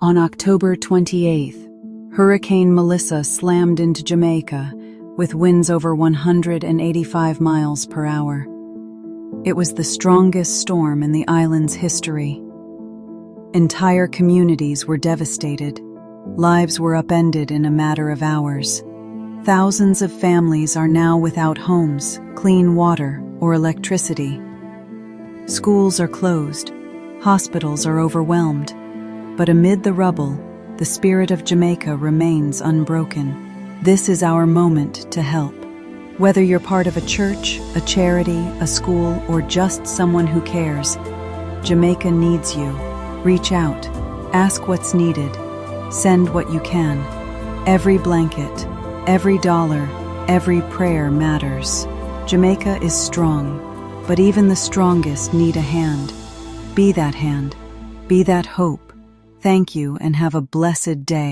On October 28th, Hurricane Melissa slammed into Jamaica with winds over 185 miles per hour. It was the strongest storm in the island's history. Entire communities were devastated. Lives were upended in a matter of hours. Thousands of families are now without homes, clean water, or electricity. Schools are closed. Hospitals are overwhelmed. But amid the rubble, the spirit of Jamaica remains unbroken. This is our moment to help. Whether you're part of a church, a charity, a school, or just someone who cares, Jamaica needs you. Reach out. Ask what's needed. Send what you can. Every blanket, every dollar, every prayer matters. Jamaica is strong, but even the strongest need a hand. Be that hand. Be that hope. Thank you and have a blessed day.